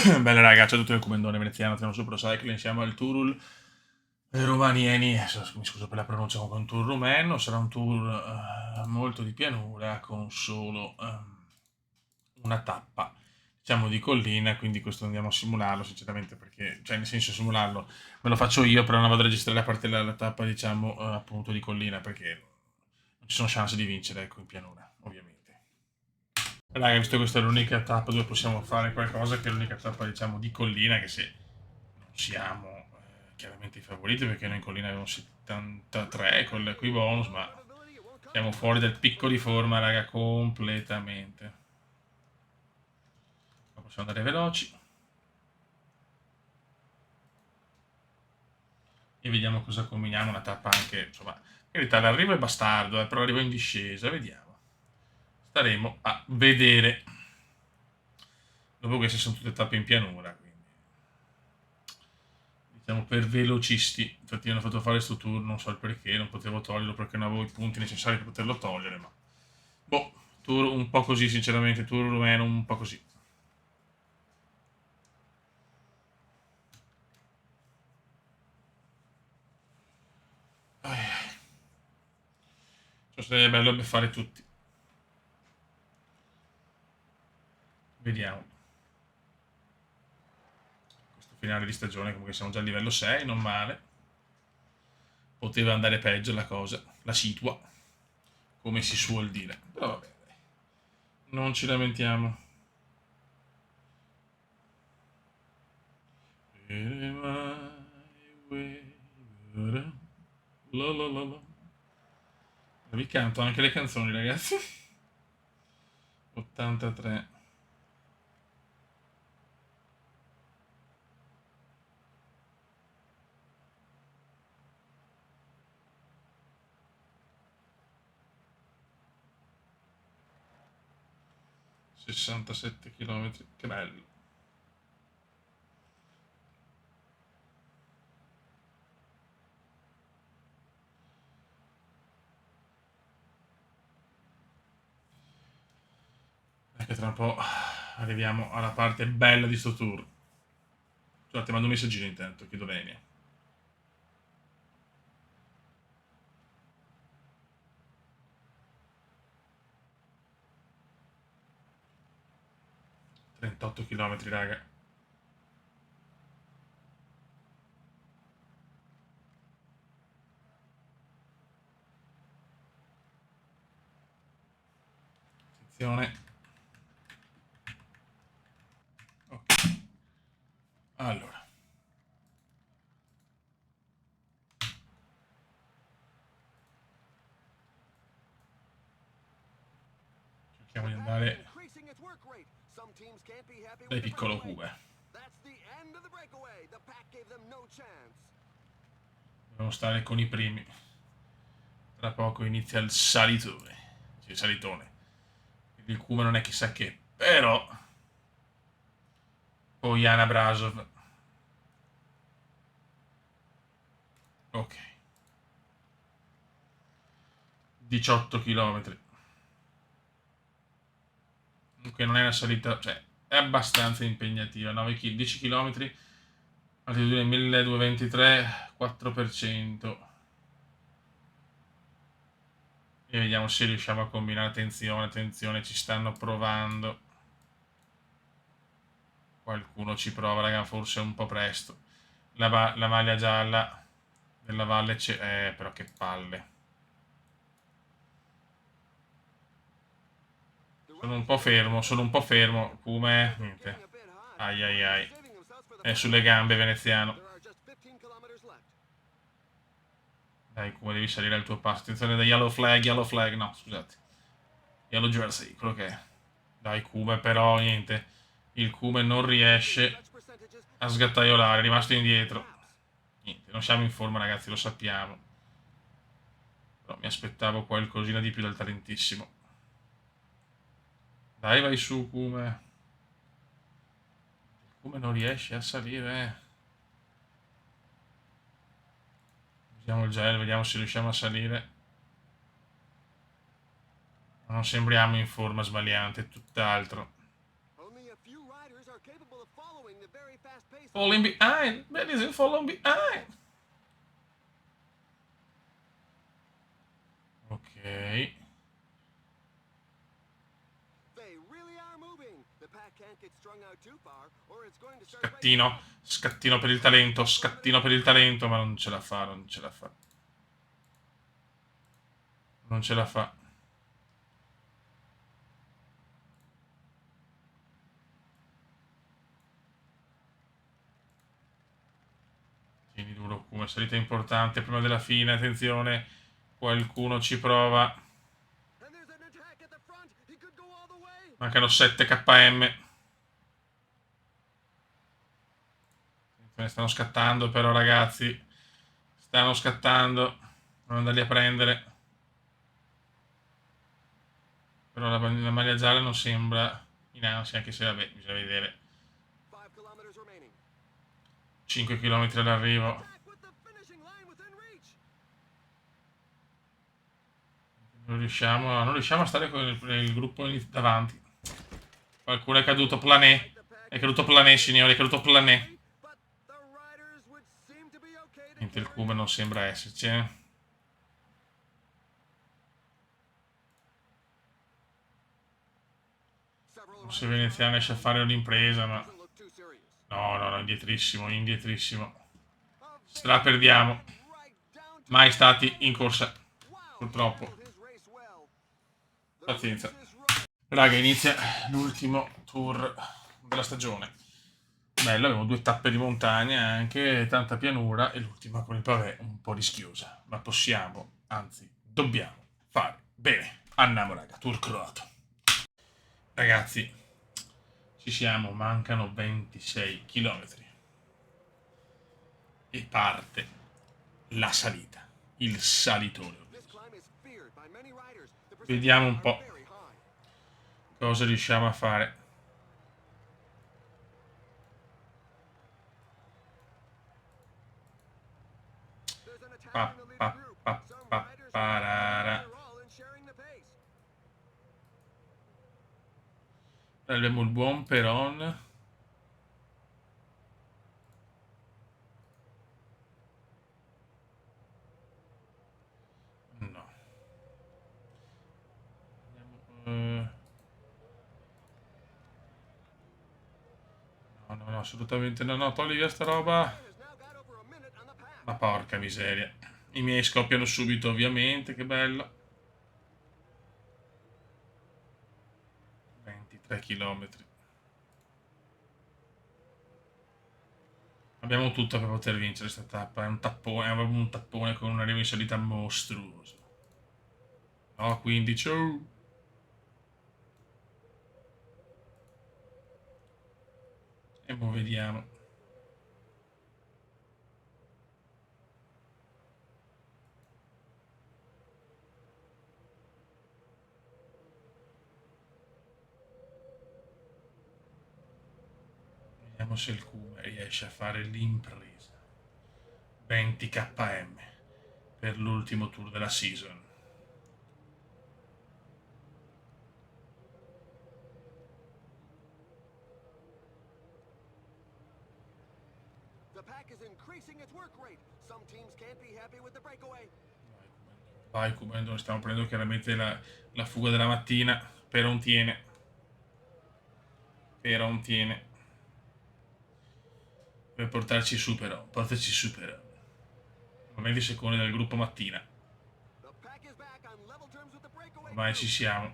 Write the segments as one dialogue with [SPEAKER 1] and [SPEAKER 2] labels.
[SPEAKER 1] Bella raga, ciao a tutti il comandone veneziano, siamo su Pro Cycling, siamo al Tour Romanieni, mi scuso per la pronuncia, comunque è un tour rumeno, sarà un tour molto di pianura con solo una tappa, diciamo di collina, quindi questo andiamo a simularlo sinceramente perché, cioè nel senso simularlo, me lo faccio io, però non vado a registrare la parte della tappa, diciamo, appunto di collina perché non ci sono chance di vincere, ecco, in pianura, ovviamente. Raga, visto che questa è l'unica tappa dove possiamo fare qualcosa, che è l'unica tappa, diciamo, di collina, che se non siamo chiaramente i favoriti, perché noi in collina abbiamo 73 con i bonus, ma siamo fuori dal picco di forma, raga, completamente. Ma possiamo andare veloci e vediamo cosa combiniamo, una tappa anche, insomma, in realtà l'arrivo è bastardo, però l'arrivo in discesa, vediamo. Staremo a vedere. Dopo queste sono tutte tappe in pianura, quindi diciamo per velocisti. Infatti mi hanno fatto fare questo tour, non so il perché, non potevo toglierlo perché non avevo i punti necessari per poterlo togliere, ma boh, tour un po' così sinceramente, tour rumeno un po' così. Cioè, sarebbe bello beffare tutti. Vediamo. Questo finale di stagione comunque siamo già a livello 6, non male. Poteva andare peggio la cosa, la situa, come si suol dire. Però vabbè, dai. Non ci lamentiamo. La la la la. Vi canto anche le canzoni, ragazzi. 83. 67 km. Che bello. Perché tra un po' arriviamo alla parte bella di sto tour. Scusate, mando un messaggino intanto, chiedo venia. 38 km, raga. Attenzione. Ok. Allora. Cerchiamo di andare dai piccolo Cube. Dobbiamo stare con i primi. Tra poco inizia il salitone. Sì, il salitone. Il Cube non è chissà che. Però... Poi Jana Brasov. Ok. 18 km. Comunque non è una salita, cioè è abbastanza impegnativa. 9 km, 10 km, altitudine 1223, 4%. E vediamo se riusciamo a combinare. Attenzione, attenzione, ci stanno provando. Qualcuno ci prova, raga, forse è un po' presto. La maglia gialla della valle c'è. Però che palle. Sono un po' fermo. Come? Niente. Ai ai ai. È sulle gambe, veneziano. Dai, come devi salire al tuo passo. Attenzione da yellow flag, no, scusate. Yellow jersey, quello che è. Dai, Kume, però niente. Il Kume non riesce a sgattaiolare, è rimasto indietro. Niente, non siamo in forma, ragazzi, lo sappiamo. Però mi aspettavo qualcosina di più dal talentissimo. Dai, vai su, Kume. Kume non riesce a salire. Usiamo il gel, vediamo se riusciamo a salire. Non sembriamo in forma sbagliante, tutt'altro. Falling behind. Medicine falling behind. Ok. Scattino. Scattino per il talento. Scattino per il talento. Ma non ce la fa, non ce la fa. Non ce la fa. Tieni duro come salita importante prima della fine. Attenzione. Qualcuno ci prova. Mancano 7 km. Stanno scattando però, ragazzi. Stanno scattando. Non andarli a prendere. Però la maglia gialla non sembra in ansia, anche se vabbè, bisogna vedere. 5 km all'arrivo. Non riusciamo a stare con il gruppo davanti. Qualcuno è caduto, Plané. È caduto Plané, signori, è caduto Plané. Niente, il Cuba non sembra esserci, Se Veneziano riesce a fare un'impresa, ma... No, indietrissimo, indietrissimo. Straperdiamo. Mai stati in corsa. Purtroppo. Pazienza. Raga, inizia l'ultimo tour della stagione. Bello, abbiamo 2 tappe di montagna, anche tanta pianura, e l'ultima con il pavé un po' rischiosa. Ma possiamo, anzi, dobbiamo fare bene. Andiamo, raga, tour croato. Ragazzi, ci siamo, mancano 26 km. E parte la salita, il salitone. Vediamo un po' cosa riusciamo a fare. Abbiamo il buon Peron. No. No, assolutamente no, togli via sta roba. Ma porca miseria. I miei scoppiano subito, ovviamente, che bello. 23 km. Abbiamo tutto per poter vincere questa tappa. È un tappone con un arrivo in salita mostruoso. No, 15. Oh. E poi vediamo. Vediamo se il Cuba riesce a fare l'impresa. 20 km per l'ultimo tour della season. Vai, Cubendo, stiamo prendendo chiaramente la fuga della mattina. Però non tiene. Però non tiene. Per portarci su però. Portarci su però. 20 secondi dal gruppo mattina. Ormai ci siamo.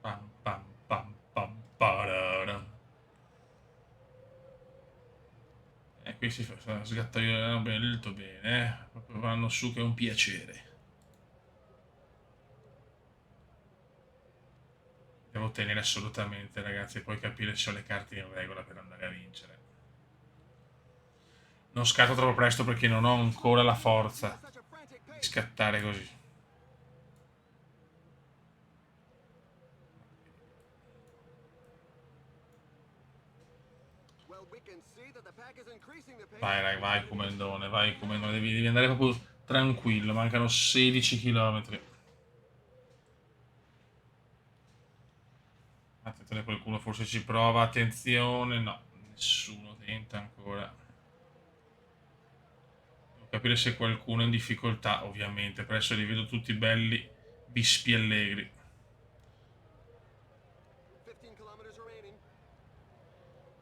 [SPEAKER 1] Pam pam pam pam pararam. E qui si fa sgattaiolano molto bene, Proprio vanno su che è un piacere. Devo ottenere assolutamente, ragazzi, e poi capire se ho le carte in regola per andare a vincere. Non scatto troppo presto perché non ho ancora la forza di scattare così. Vai Comendone, devi andare proprio tranquillo, mancano 16 km. Attenzione, qualcuno forse forse ci prova, attenzione, no, nessuno tenta ancora. Devo capire se qualcuno è in difficoltà, ovviamente, per adesso li vedo tutti belli, bispi e allegri.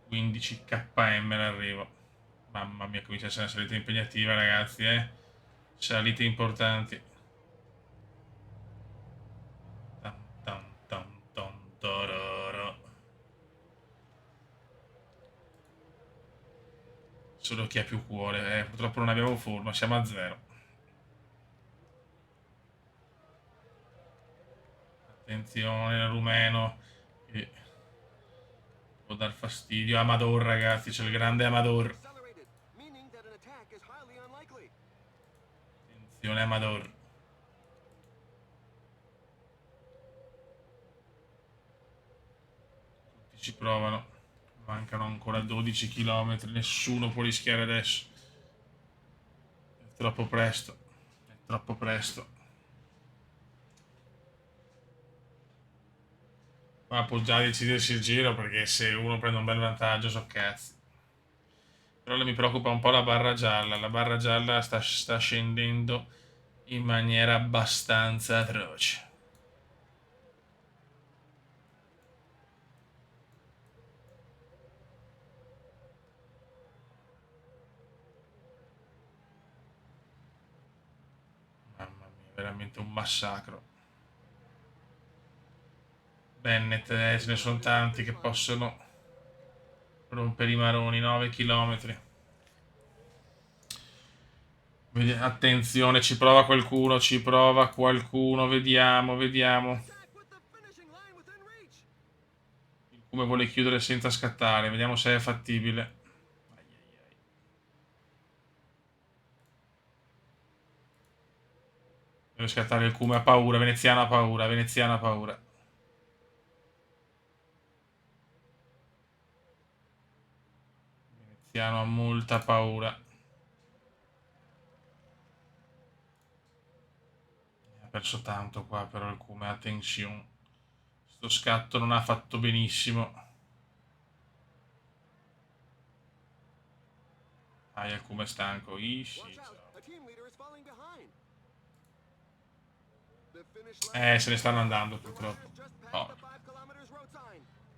[SPEAKER 1] 15 km l'arrivo. Mamma mia, comincia a essere una salita impegnativa, ragazzi, eh. Salite importanti. Tam, tam, tam, tam, tarara. Solo chi ha più cuore, purtroppo non abbiamo forma, siamo a zero. Attenzione, il rumeno che può dar fastidio. Amador, ragazzi, c'è il grande Amador. Attenzione, Amador. Tutti ci provano. Mancano ancora 12 km, nessuno può rischiare adesso. È troppo presto. È troppo presto. Ma può già decidersi il giro perché se uno prende un bel vantaggio so cazzi. Però mi preoccupa un po' la barra gialla. La barra gialla sta scendendo in maniera abbastanza atroce. Mamma mia, veramente un massacro. Bennett, ce ne sono tanti che possono rompere i maroni, 9 km. Attenzione, ci prova qualcuno, vediamo, vediamo. Il come vuole chiudere senza scattare, vediamo se è fattibile. Deve scattare il Cume, ha paura, Veneziano ha paura, Veneziano ha paura. Veneziano ha molta paura. Ha perso tanto qua però il Cume, attenzione. Sto scatto non ha fatto benissimo. Il Cume è stanco. Ishi, se ne stanno andando purtroppo. Oh.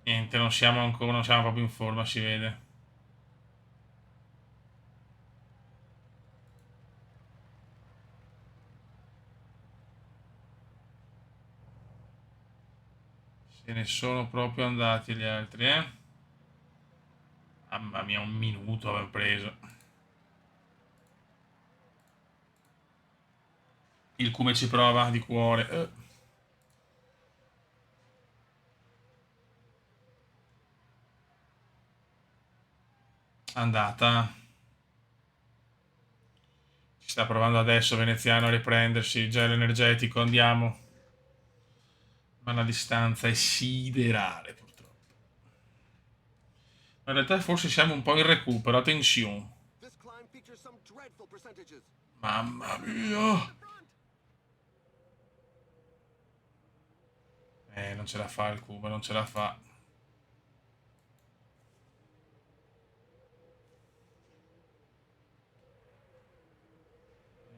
[SPEAKER 1] Niente, non siamo ancora, non siamo proprio in forma, si vede. Se ne sono proprio andati gli altri, eh. Mamma mia, un minuto aveva preso. Il Cume ci prova di cuore. Andata. Ci sta provando adesso Veneziano a riprendersi. Gel energetico, andiamo. Ma la distanza è siderale, purtroppo. Ma in realtà forse siamo un po' in recupero. Attenzione. Mamma mia. Non ce la fa il Cuba, non ce la fa.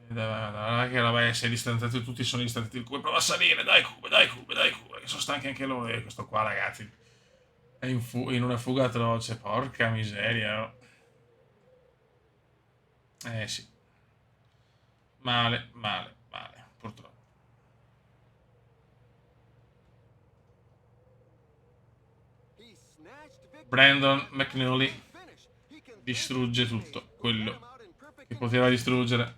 [SPEAKER 1] Dai, che vabbè, si è distanziato, tutti sono distanziati. Il Cuba prova a salire, dai Cuba, dai Cuba, dai Cuba, che sono stanchi anche loro. E questo qua, ragazzi, è in una fuga atroce, porca miseria. Oh. Sì. Male, male, male, purtroppo. Brandon McNully distrugge tutto quello che poteva distruggere.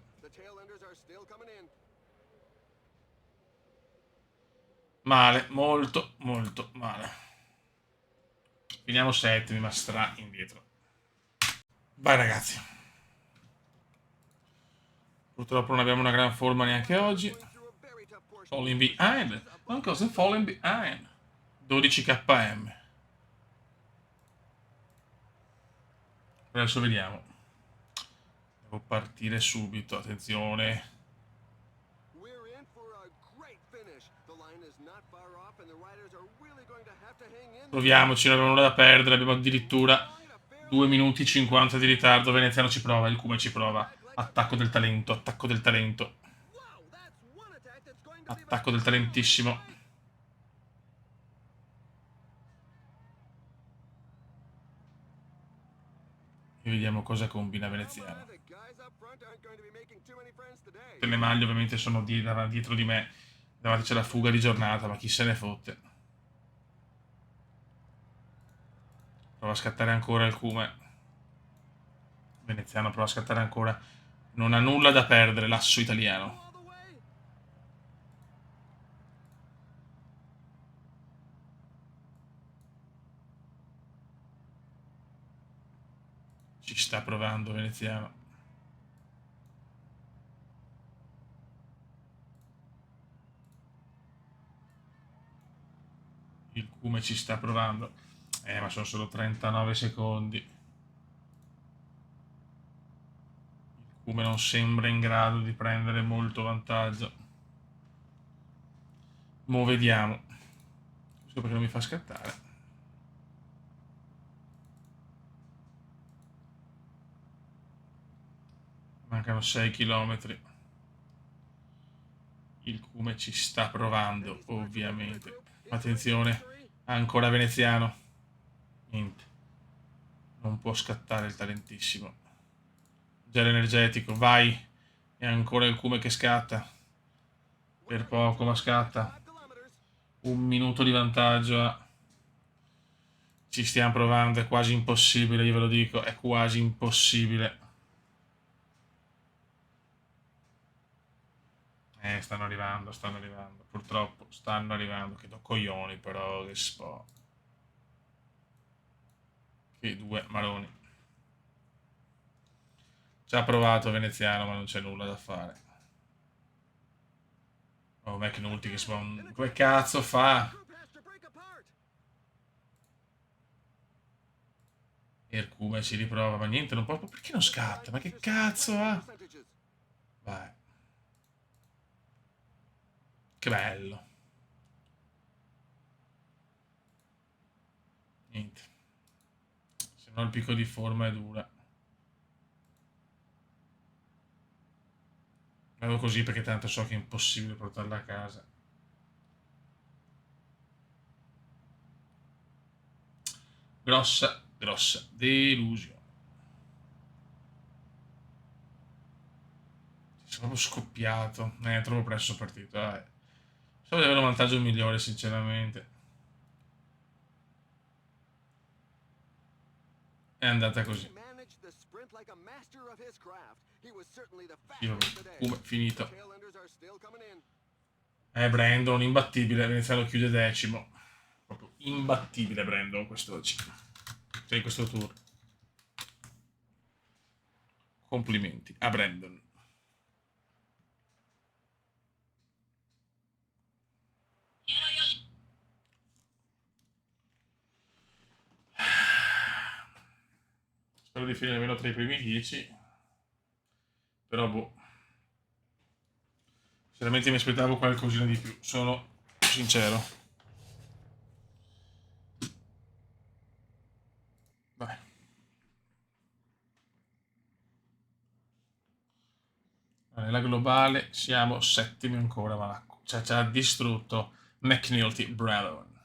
[SPEAKER 1] Male, molto, molto male. Finiamo settimi, ma stra indietro. Vai ragazzi. Purtroppo non abbiamo una gran forma neanche oggi. Falling behind. Ma cosa è falling behind? 12 km. Adesso vediamo. Devo partire subito, attenzione. Proviamoci, non abbiamo nulla da perdere, abbiamo addirittura 2 minuti 50 di ritardo. Veneziano ci prova, il Cume ci prova. Attacco del talento, attacco del talento. Attacco del talentissimo. E vediamo cosa combina Veneziano. Le maglie ovviamente sono dietro di me. Davanti c'è la fuga di giornata, ma chi se ne fotte. Prova a scattare ancora il Cume. Veneziano prova a scattare ancora. Non ha nulla da perdere, l'asso italiano. Ci sta provando Veneziano. Il Cume ci sta provando. Ma sono solo 39 secondi. Il Cume non sembra in grado di prendere molto vantaggio. Mo' vediamo. Questo perché non mi fa scattare. Mancano 6 km. Il Cume ci sta provando, ovviamente. Attenzione, ancora Veneziano. Niente. Non può scattare il talentissimo. Gel energetico, vai. E ancora il Cume che scatta. Per poco, ma scatta. 1 minuto di vantaggio. Ci stiamo provando, è quasi impossibile, io ve lo dico, è quasi impossibile. Stanno arrivando, purtroppo stanno arrivando, che do coglioni però, che spo. Che due maroni. Ci ha provato Veneziano, ma non c'è nulla da fare. Oh, McNulty che spawn. Come cazzo fa? Ercume si riprova, ma niente, non può. Perché non scatta? Ma che cazzo ha? Vai. Che bello. Niente. Se no il picco di forma è dura. Vado così perché tanto so che è impossibile portarla a casa. Grossa, grossa delusione. Sono proprio scoppiato. Troppo presto partito. So di avere un vantaggio migliore, sinceramente. È andata così. Io, finito. Brandon, imbattibile. Veneziano chiude decimo. Proprio imbattibile Brandon quest'oggi. Cioè in questo tour. Complimenti a Brandon. Spero di finire almeno tra i primi 10. Però boh. Sinceramente mi aspettavo qualcosina di più. Sono sincero. Vai. Nella globale siamo settimi ancora, ma ci ha distrutto McNulty Brown.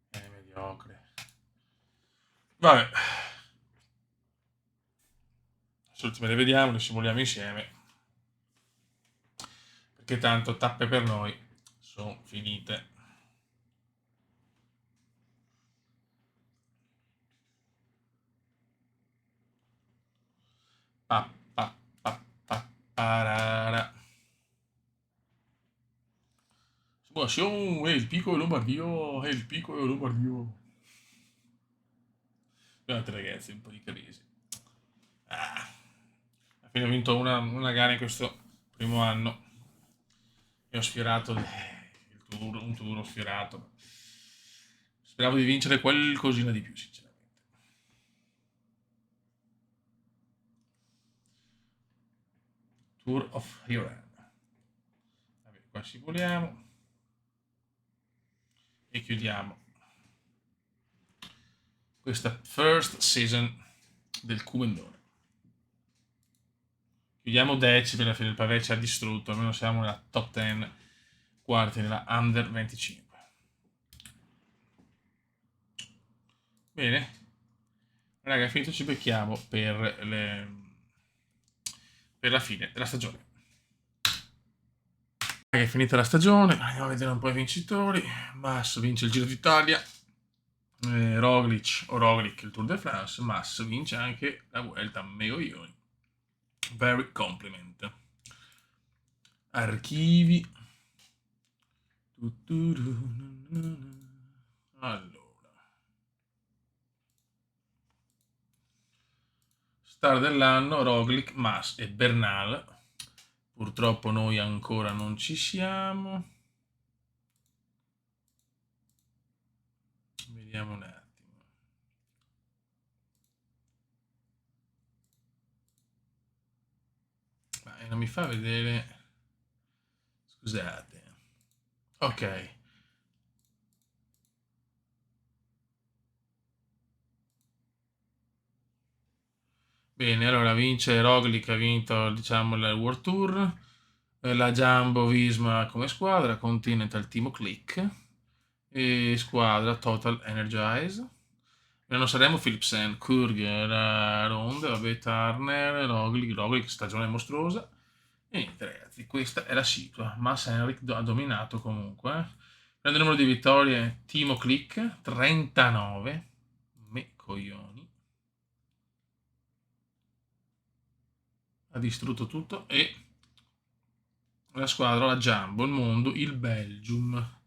[SPEAKER 1] È mediocre. Vabbè. Le ultime le vediamo, le simuliamo insieme. Perché tanto tappe per noi sono finite. Pa, pa, pa, pa, parara. Simulazione, il picco di Lombardio, il picco di Lombardio. Guardate ragazzi, un po' di crisi. Alla fine ho vinto una gara in questo primo anno e ho sfiorato un tour ho sfiorato. Speravo di vincere qualcosina di più, sinceramente. Tour of Iran. Vabbè, qua simuliamo. e chiudiamo questa first season del Cubendone. Chiudiamo 10 per la fine del Pavé ci ha distrutto, almeno siamo nella top 10, quarti nella under 25. Bene, raga, finito, ci becchiamo per la fine della stagione. È finita la stagione, andiamo a vedere un po' i vincitori. Mas vince il Giro d'Italia, Roglic il Tour de France, Mas vince anche la Vuelta a Megoglioni. Very compliment. Archivi. Allora. Star dell'anno, Roglic, Mas e Bernal. Purtroppo noi ancora non ci siamo. Vediamo un attimo. Ma non mi fa vedere. Scusate. Ok. Bene, allora vince Roglic, ha vinto diciamo il World Tour, la Jumbo Visma come squadra, Continental Team Click e squadra Total Energize. Non saremo Philipsen, Kurger, Ronde, vabbè, Turner, Roglic stagione mostruosa. E niente ragazzi, questa è la sigla. Mas Henrik ha dominato comunque. Prende il numero di vittorie, Timo Click, 39. Me coglioni. Ha distrutto tutto e la squadra, la Jumbo, il mondo, il Belgium.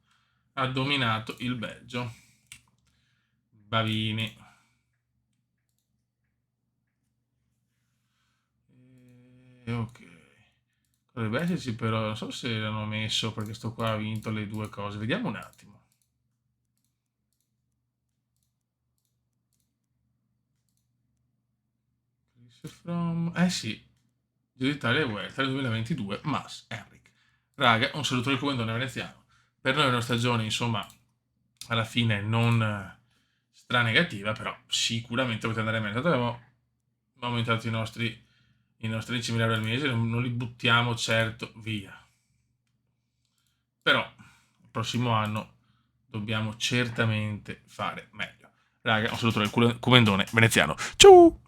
[SPEAKER 1] Ha dominato il Belgio. Bavini. Ok. Dovrebbe esserci però, non so se l'hanno messo perché sto qua ha vinto le due cose. Vediamo un attimo. Sì, Giro d'Italia e Vuelta 2022, Mas Henrik. Raga, un saluto del Cubendone veneziano. Per noi è una stagione, insomma, alla fine non stra-negativa, però sicuramente potete andare meglio. Tanto abbiamo aumentato i nostri 10.000 euro al mese, non li buttiamo certo via. Però il prossimo anno dobbiamo certamente fare meglio. Raga, un saluto del Cubendone veneziano. Ciao!